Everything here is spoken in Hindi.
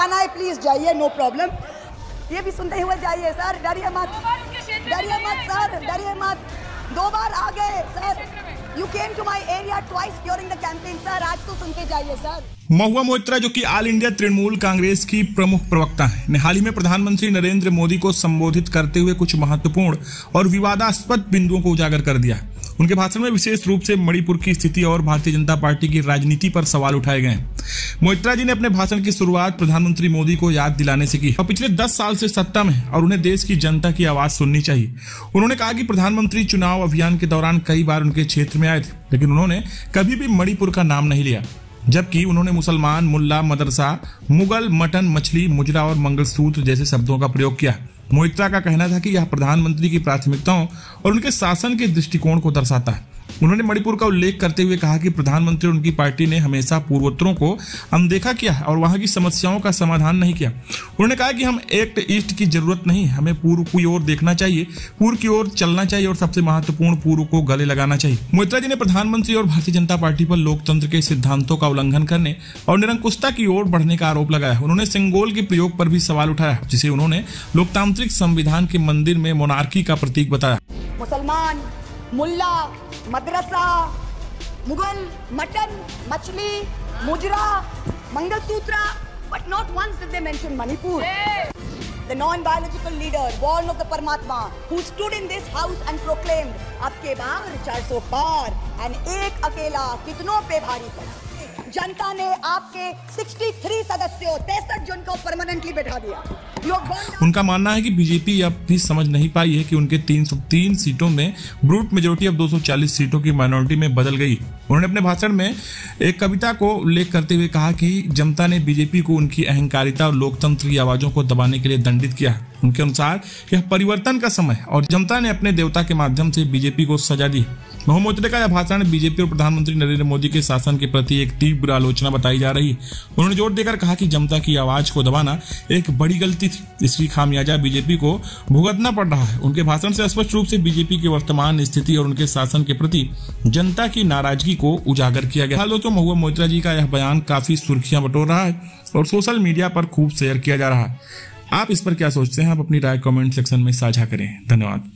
जाना है प्लीज जाइए, नो प्रॉब्लम। ये भी सुनते हुए जाइए सर, डरिए मत, डरिए मत सर, डरिए मत। 2 बार आ गए sir, you came to my area twice during the campaign sir, आज तो सुन के जाइए सर। महुआ मोइत्रा, जो कि ऑल इंडिया तृणमूल कांग्रेस की प्रमुख प्रवक्ता है, ने हाल ही में प्रधानमंत्री नरेंद्र मोदी को संबोधित करते हुए कुछ महत्वपूर्ण और विवादास्पद बिंदुओं को उजागर कर दिया। उनके भाषण में विशेष रूप से मणिपुर की स्थिति और भारतीय जनता पार्टी की राजनीति पर सवाल उठाए गए। मोइत्रा जी ने अपने भाषण की शुरुआत प्रधानमंत्री मोदी को याद दिलाने से की और पिछले 10 साल से सत्ता में और उन्हें देश की जनता की आवाज सुननी चाहिए। उन्होंने कहा कि प्रधानमंत्री चुनाव अभियान के दौरान कई बार उनके क्षेत्र में आए थे, लेकिन उन्होंने कभी भी मणिपुर का नाम नहीं लिया, जबकि उन्होंने मुसलमान, मुल्ला, मदरसा, मुगल, मटन, मछली, मुजरा और मंगलसूत्र जैसे शब्दों का प्रयोग किया। मोइत्रा का कहना था कि यह प्रधानमंत्री की प्राथमिकताओं और उनके शासन के दृष्टिकोण को दर्शाता है। उन्होंने मणिपुर का उल्लेख करते हुए कहा कि प्रधानमंत्री और उनकी पार्टी ने हमेशा पूर्वोत्तरों को अनदेखा किया और वहां की समस्याओं का समाधान नहीं किया। उन्होंने कहा कि हम एक्ट ईस्ट की जरूरत नहीं, हमें पूर्व की ओर देखना चाहिए, पूर्व की ओर चलना चाहिए और सबसे महत्वपूर्ण पूर्व को गले लगाना चाहिए। मोइत्रा जी ने प्रधानमंत्री और भारतीय जनता पार्टी पर लोकतंत्र के सिद्धांतों का उल्लंघन करने और निरंकुशता की ओर बढ़ने का आरोप लगाया। उन्होंने सिंगोल के प्रयोग पर भी सवाल उठाया, जिसे उन्होंने लोकतांत्रिक संविधान के मंदिर में मोनार्की का प्रतीक बताया। मुसलमान, मुल्ला, मदरसा, मुगल, मटन, मछली, मुजरा, mangalsutra, but not once did they mention Manipur. The non-biological leader, born of the Paramatma, who stood in this house and proclaimed, "आपके बार 400 पार", and एक अकेला कितनों पे भारी पड़ा। जनता ने आपके 63 सदस्यों 63 जन को परमानेंटली बैठा दिया। उनका मानना है कि बीजेपी अब भी समझ नहीं पाई है कि उनके 303 सीटों में ब्रूट मेजोरिटी अब 240 सीटों की माइनॉरिटी में बदल गई। उन्होंने अपने भाषण में एक कविता को उल्लेख करते हुए कहा कि जनता ने बीजेपी को उनकी अहंकारिता और लोकतंत्र की आवाजों को दबाने के लिए दंडित किया। उनके अनुसार यह परिवर्तन का समय और जनता ने अपने देवता के माध्यम से बीजेपी को सजा दी। महुआ मोइत्रा का यह भाषण बीजेपी और प्रधानमंत्री नरेंद्र मोदी के शासन के प्रति एक तीव्र आलोचना बताई जा रही है। उन्होंने जोर देकर कहा कि जनता की आवाज को दबाना एक बड़ी गलती थी, इसकी खामियाजा बीजेपी को भुगतना पड़ रहा है। उनके भाषण से स्पष्ट रूप से बीजेपी की वर्तमान स्थिति और उनके शासन के प्रति जनता की नाराजगी को उजागर किया गया। हाल तो महुआ मोइत्रा जी का यह बयान काफी सुर्खियां बटोर रहा है और सोशल मीडिया पर खूब शेयर किया जा रहा है। आप इस पर क्या सोचते हैं? आप अपनी राय कमेंट सेक्शन में साझा करें। धन्यवाद।